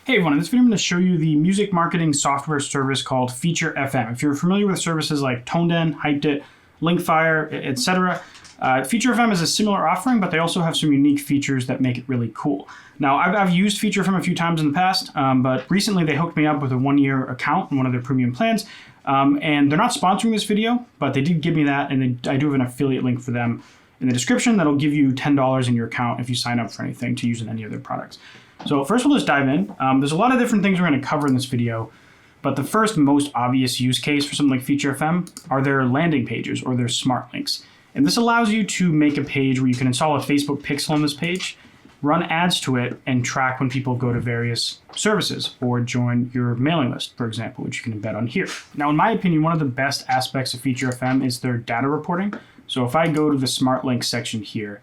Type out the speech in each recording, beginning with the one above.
Hey everyone, in this video I'm going to show you the music marketing software service called FeatureFM. If you're familiar with services like ToneDen, Hyped, Linkfire, etc., FeatureFM is a similar offering, but they also have some unique features that make it really cool. Now, I've used FeatureFM a few times in the past, but recently they hooked me up with a 1-year account in one of their premium plans, and they're not sponsoring this video, but they did give me that, and I do have an affiliate link for them in the description that'll give you $10 in your account if you sign up for anything to use in any of their products. So first we'll just dive in. There's a lot of different things we're going to cover in this video, but the first most obvious use case for something like FeatureFM are their landing pages or their smart links. And this allows you to make a page where you can install a Facebook pixel on this page, run ads to it, and track when people go to various services or join your mailing list, for example, which you can embed on here. Now, in my opinion, one of the best aspects of FeatureFM is their data reporting. So if I go to the smart links section here,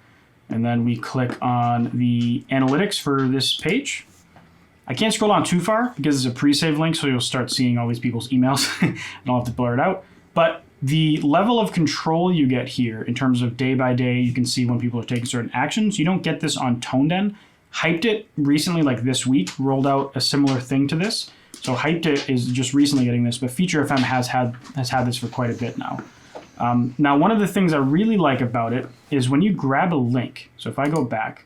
and then we click on the analytics for this page. I can't scroll down too far because it's a pre-saved link, so you'll start seeing all these people's emails and I'll have to blur it out. But the level of control you get here in terms of day by day, you can see when people are taking certain actions. You don't get this on ToneDen. Hyped recently, like this week, rolled out a similar thing to this. So Hyped is just recently getting this, but FeatureFM has had this for quite a bit now. Now, one of the things I really like about it is when you grab a link. So if I go back,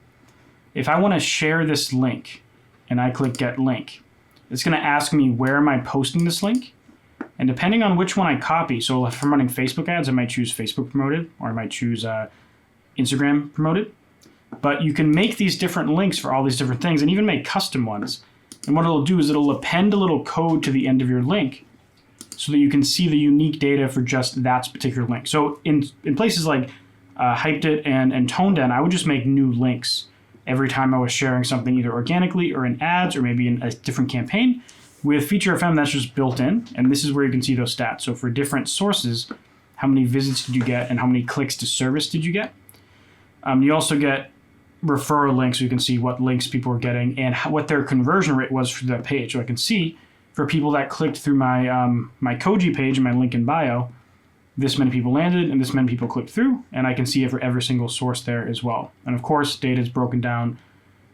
if I want to share this link and I click Get Link, it's going to ask me where am I posting this link. And depending on which one I copy, so if I'm running Facebook ads, I might choose Facebook promoted or I might choose Instagram promoted. But you can make these different links for all these different things and even make custom ones. And what it'll do is it'll append a little code to the end of your link so that you can see the unique data for just that particular link. So in places like Hyped and ToneDen, I would just make new links every time I was sharing something either organically or in ads or maybe in a different campaign. With FeatureFM, that's just built in, and this is where you can see those stats. So for different sources, how many visits did you get and how many clicks to service did you get? You also get referral links, so you can see what links people are getting and what their conversion rate was for that page. So I can see for people that clicked through my my Koji page and my link in bio, this many people landed and this many people clicked through, and I can see it for every single source there as well. And of course, data is broken down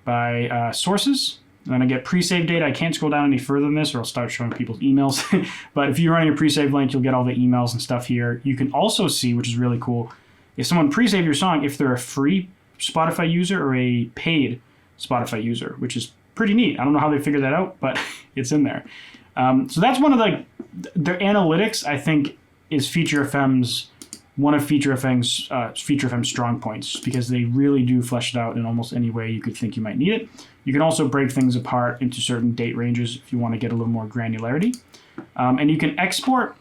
by sources. And then I get pre-saved data. I can't scroll down any further than this or I'll start showing people's emails. But if you're running a pre-saved link, you'll get all the emails and stuff here. You can also see, which is really cool, if someone pre-saved your song, if they're a free Spotify user or a paid Spotify user, which is pretty neat. I don't know how they figured that out, but it's in there. So that's one of their analytics, I think, is one of FeatureFM's strong points because they really do flesh it out in almost any way you could think you might need it. You can also break things apart into certain date ranges if you want to get a little more granularity. And you can export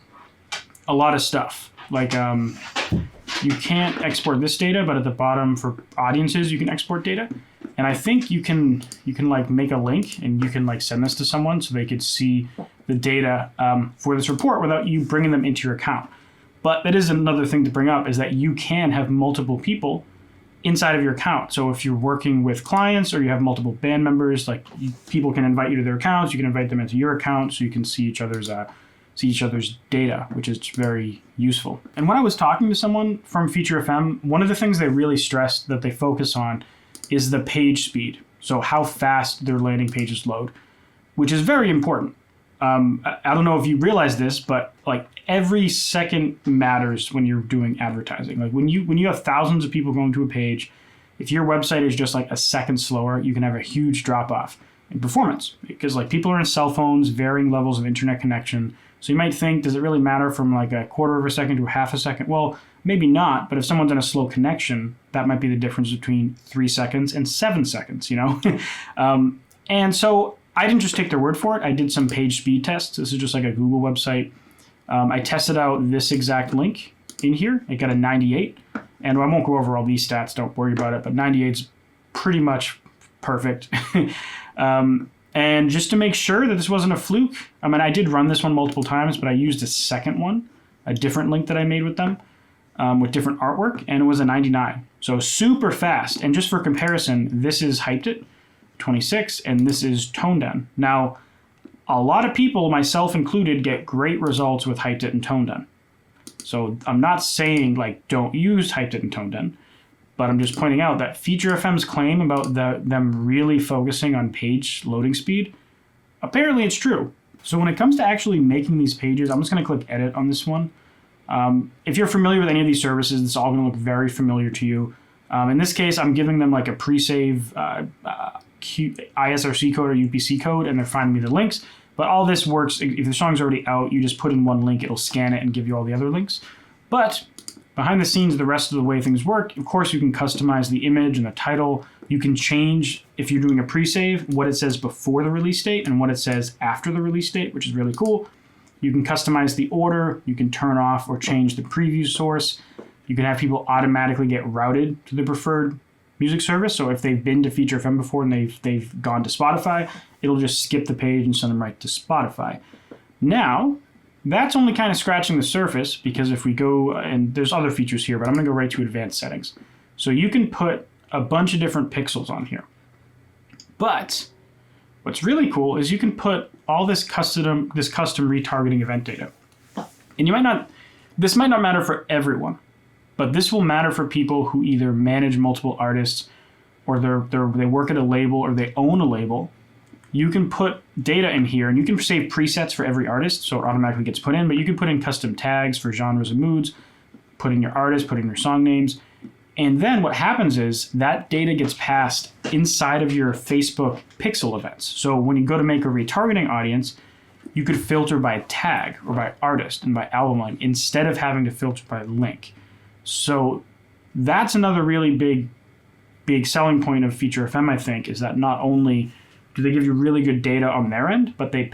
a lot of stuff. Like you can't export this data, but at the bottom for audiences, you can export data. And I think you can like make a link and you can like send this to someone so they could see the data for this report without you bringing them into your account. But that is another thing to bring up is that you can have multiple people inside of your account. So if you're working with clients or you have multiple band members, like people can invite you to their accounts, you can invite them into your account so you can see each other's data, which is very useful. And when I was talking to someone from FeatureFM, one of the things they really stressed that they focus on is the page speed. So how fast their landing pages load, which is very important. I don't know if you realize this, but like every second matters when you're doing advertising. Like when you have thousands of people going to a page, if your website is just like a second slower, you can have a huge drop off in performance because like people are in cell phones, varying levels of internet connection. So you might think, does it really matter from like a quarter of a second to a half a second? Well, maybe not, but if someone's in a slow connection, that might be the difference between 3 seconds and 7 seconds, you know? And so I didn't just take their word for it. I did some page speed tests. This is just like a Google website. I tested out this exact link in here. It got a 98. And I won't go over all these stats. Don't worry about it. But 98 is pretty much perfect. And just to make sure that this wasn't a fluke, I mean, I did run this one multiple times, but I used a second one, a different link that I made with them with different artwork, and it was a 99. So super fast. And just for comparison, this is Hyped, 26, and this is ToneDen. Now, a lot of people, myself included, get great results with Hyped and ToneDen. So I'm not saying like don't use Hyped and ToneDen, but I'm just pointing out that FeatureFM's claim about them really focusing on page loading speed apparently it's true. So when it comes to actually making these pages, I'm just going to click edit on this one. If you're familiar with any of these services, it's all going to look very familiar to you. In this case, I'm giving them like a pre-save ISRC code or UPC code, and they're finding me the links. But all this works, if the song's already out, you just put in one link, it'll scan it and give you all the other links. But behind the scenes, the rest of the way things work, of course, you can customize the image and the title. You can change, if you're doing a pre-save, what it says before the release date and what it says after the release date, which is really cool. You can customize the order. You can turn off or change the preview source. You can have people automatically get routed to the preferred music service. So if they've been to FeatureFM before and they've gone to Spotify, it'll just skip the page and send them right to Spotify. Now, that's only kind of scratching the surface, because if we go, and there's other features here, but I'm going to go right to advanced settings. So you can put a bunch of different pixels on here. But what's really cool is you can put all this custom retargeting event data. And this might not matter for everyone, but this will matter for people who either manage multiple artists, or they work at a label, or they own a label. You can put data in here, and you can save presets for every artist, so it automatically gets put in, but you can put in custom tags for genres and moods, put in your artist, put in your song names, and then what happens is that data gets passed inside of your Facebook pixel events. So when you go to make a retargeting audience, you could filter by tag or by artist and by album line instead of having to filter by link. So that's another really big selling point of FeatureFM, I think, is that not only do they give you really good data on their end, but they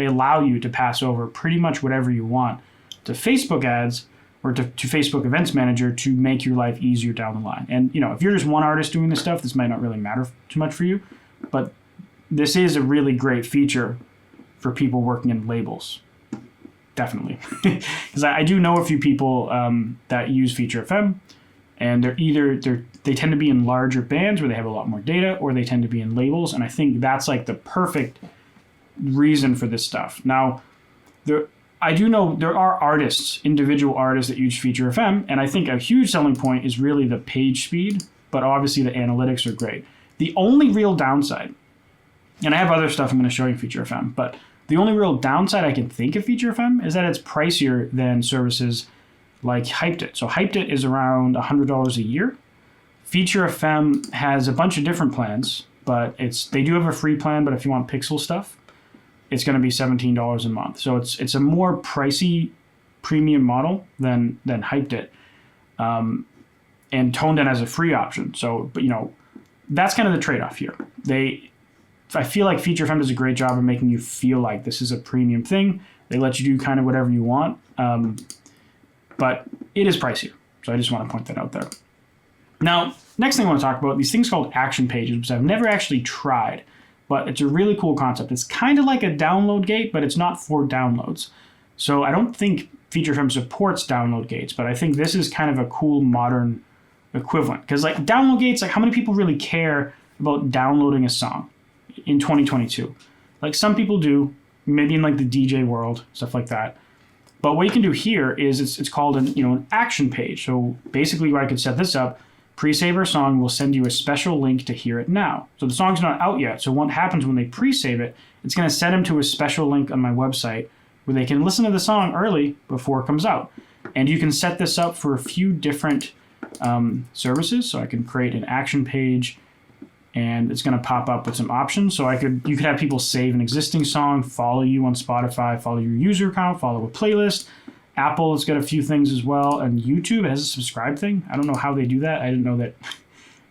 allow you to pass over pretty much whatever you want to Facebook ads or to Facebook Events Manager to make your life easier down the line. And if you're just one artist doing this stuff, this might not really matter too much for you, but this is a really great feature for people working in labels. Definitely. Because I do know a few people that use FeatureFM, and they tend to be in larger bands where they have a lot more data, or they tend to be in labels, and I think that's like the perfect reason for this stuff. Now, I do know there are individual artists that use FeatureFM, and I think a huge selling point is really the page speed, but obviously the analytics are great. The only real downside, and I have other stuff I'm going to show you in FeatureFM, but the only real downside I can think of FeatureFM is that it's pricier than services like Hyped It. So Hyped It is around $100 a year. FeatureFM has a bunch of different plans, but they do have a free plan, but if you want pixel stuff, it's going to be $17 a month. So it's a more pricey premium model than Hyped It. And Toned In has a free option. So, but that's kind of the trade-off here. I feel like FeatureFM does a great job of making you feel like this is a premium thing. They let you do kind of whatever you want, but it is pricier. So I just want to point that out there. Now, next thing I want to talk about, these things called action pages, which I've never actually tried, but it's a really cool concept. It's kind of like a download gate, but it's not for downloads. So I don't think FeatureFM supports download gates, but I think this is kind of a cool modern equivalent. Because like download gates, like how many people really care about downloading a song in 2022? Like some people do, maybe in like the DJ world, stuff like that. But what you can do here is it's called an action page. So basically I could set this up. Pre-save our song will send you a special link to hear it now. So the song's not out yet. So what happens when they pre-save it, it's going to send them to a special link on my website where they can listen to the song early before it comes out. And you can set this up for a few different services. So I can create an action page, and it's going to pop up with some options. So you could have people save an existing song, follow you on Spotify, follow your user account, follow a playlist. Apple has got a few things as well, and YouTube has a subscribe thing. I don't know how they do that. I didn't know that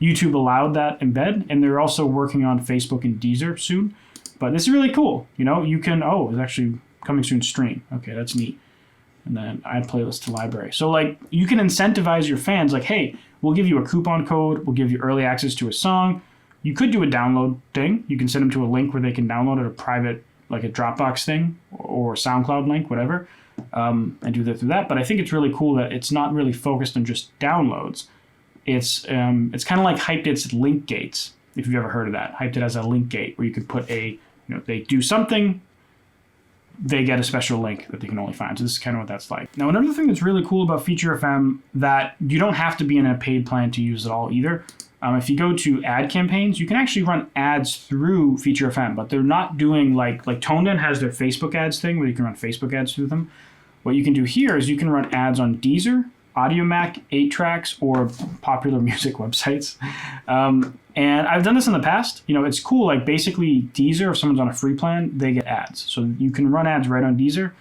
YouTube allowed that embed, and they're also working on Facebook and Deezer soon. But this is really cool. You can, it's actually coming soon stream. Okay, that's neat. And then add playlist to library. So like you can incentivize your fans like, hey, we'll give you a coupon code. We'll give you early access to a song. You could do a download thing. You can send them to a link where they can download it, a private, like a Dropbox thing or SoundCloud link, whatever. And do that through that. But I think it's really cool that it's not really focused on just downloads. It's kind of like Hyped It's link gates, if you've ever heard of that. Hyped It has a link gate where you could put they do something, they get a special link that they can only find. So this is kind of what that's like. Now, another thing that's really cool about FeatureFM that you don't have to be in a paid plan to use it all either. If you go to ad campaigns, you can actually run ads through FeatureFM, but they're not doing like ToneDen has their Facebook ads thing where you can run Facebook ads through them. What you can do here is you can run ads on Deezer, Audiomack, 8-Tracks, or popular music websites. And I've done this in the past. You know, it's cool. Like basically Deezer, if someone's on a free plan, they get ads. So you can run ads right on Deezer.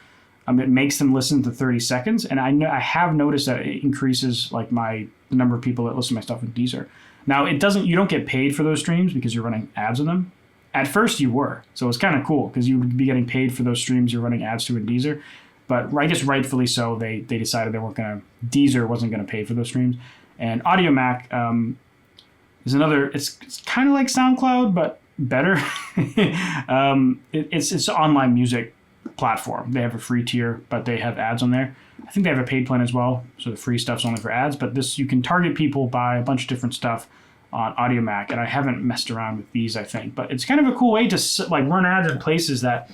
It makes them listen to 30 seconds. And I have noticed that it increases like the number of people that listen to my stuff in Deezer. Now you don't get paid for those streams because you're running ads on them. At first you were. So it's kind of cool because you would be getting paid for those streams you're running ads to in Deezer. But I guess rightfully so, they decided Deezer wasn't going to pay for those streams. And Audiomack is another, it's kind of like SoundCloud, but better. It's an online music platform. They have a free tier, but they have ads on there. I think they have a paid plan as well, so the free stuff's only for ads. But this, you can target people by a bunch of different stuff on Audiomack, and I haven't messed around with these, I think. But it's kind of a cool way to like run ads in places that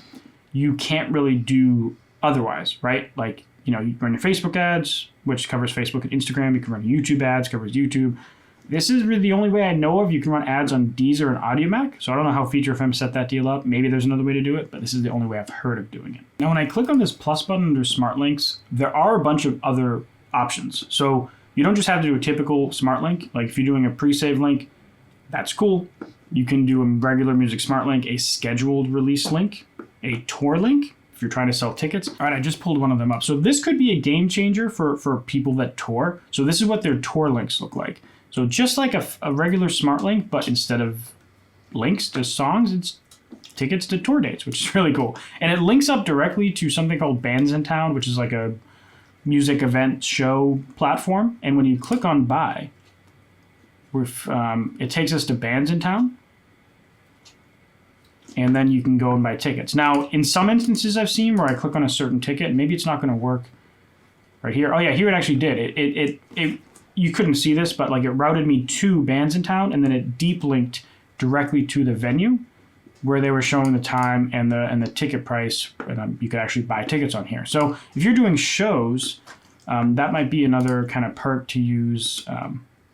you can't really do otherwise, right? Like, you know, you run your Facebook ads, which covers Facebook and Instagram. You can run YouTube ads, covers YouTube. This is really the only way I know of you can run ads on Deezer and Audiomack. So I don't know how FeatureFM set that deal up. Maybe there's another way to do it, but this is the only way I've heard of doing it. Now, when I click on this plus button under Smart Links, there are a bunch of other options. So you don't just have to do a typical Smart Link. Like if you're doing a pre-save link, that's cool. You can do a regular music Smart Link, a scheduled release link, a tour link, if you're trying to sell tickets. All right, I just pulled one of them up. So this could be a game changer for people that tour. So this is what their tour links look like. So just like a regular Smart Link, but instead of links to songs, it's tickets to tour dates, which is really cool. And it links up directly to something called Bands in Town, which is like a music event show platform. And when you click on buy, it takes us to Bands in Town. And then you can go and buy tickets. Now, in some instances I've seen where I click on a certain ticket, and maybe it's not going to work right here. Oh yeah, here it actually did. It you couldn't see this, but like it routed me to Bands in Town, and then it deep linked directly to the venue where they were showing the time and the ticket price, and you could actually buy tickets on here. So if you're doing shows, that might be another kind of perk to use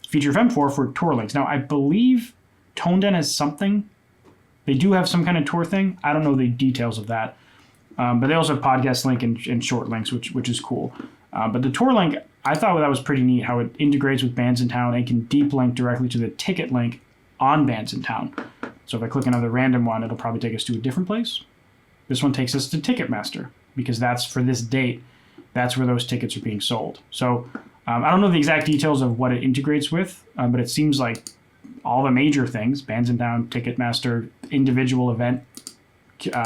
FeatureFM for tour links. Now I believe ToneDen has something. They do have some kind of tour thing. I don't know the details of that, but they also have podcast link and short links, which is cool. But the tour link, I thought that was pretty neat how it integrates with Bands in Town and can deep link directly to the ticket link on Bands in Town. So if I click another random one, it'll probably take us to a different place. This one takes us to Ticketmaster because that's for this date. That's where those tickets are being sold. So I don't know the exact details of what it integrates with, but it seems like all the major things, Bands in Town, Ticketmaster, individual event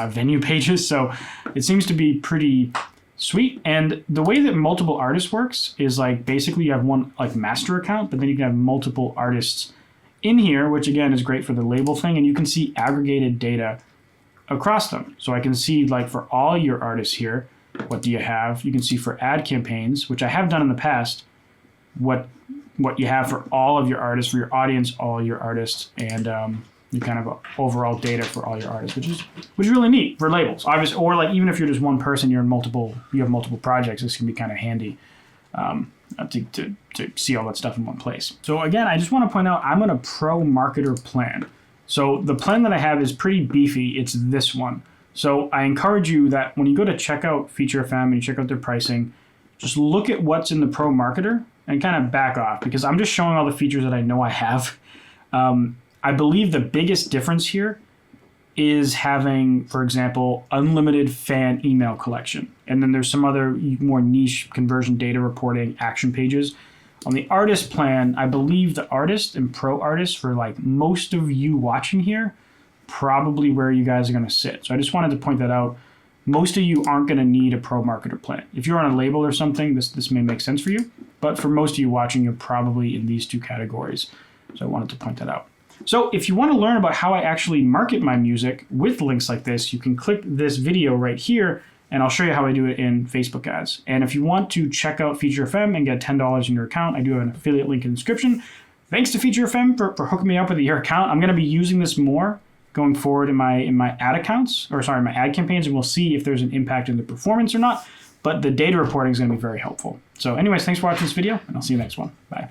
venue pages. So it seems to be pretty sweet. And the way that multiple artists works is like basically you have one like master account, but then you can have multiple artists in here, which again is great for the label thing. And you can see aggregated data across them. So I can see like for all your artists here, what do you have? You can see for ad campaigns, which I have done in the past, what you have for all of your artists, for your audience, all your artists, and you kind of overall data for all your artists, which is really neat for labels, obviously, or like even if you're just one person, you have multiple projects. This can be kind of handy to see all that stuff in one place. So again, I just want to point out I'm on a pro marketer plan. So the plan that I have is pretty beefy. It's this one. So I encourage you that when you go to check out FeatureFM and you check out their pricing, just look at what's in the pro marketer and kind of back off, because I'm just showing all the features that I know I have. I believe the biggest difference here is having, for example, unlimited fan email collection. And then there's some other more niche conversion data reporting action pages. On the artist plan, I believe the artist and pro artist for like most of you watching here, probably where you guys are going to sit. So I just wanted to point that out. Most of you aren't going to need a pro marketer plan. If you're on a label or something, this may make sense for you. But for most of you watching, you're probably in these two categories. So I wanted to point that out. So if you want to learn about how I actually market my music with links like this, you can click this video right here, and I'll show you how I do it in Facebook ads. And if you want to check out FeatureFM and get $10 in your account, I do have an affiliate link in the description. Thanks to FeatureFM for hooking me up with your account. I'm going to be using this more going forward in my ad accounts, my ad campaigns, and we'll see if there's an impact in the performance or not. But the data reporting is going to be very helpful. So anyways, thanks for watching this video, and I'll see you next one. Bye.